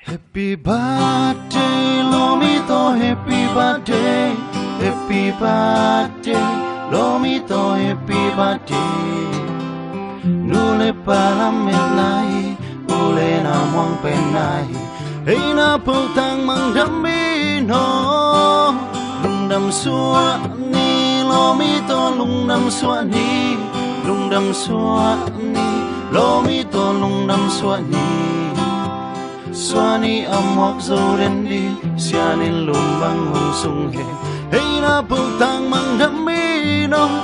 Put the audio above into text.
Happy birthday, Lomito, happy birthday, happy birthday, Lomito, happy birthday. Nule palamit nai, ule na mong penai, hey na putang mang damino. Lung đam xua ni, Lomito, lung đam xua ni, lung đam xua ni, Lomito, lung đam xua ni. Swani amok zo den di sianin lumbang hong sung he hey na putang mang damino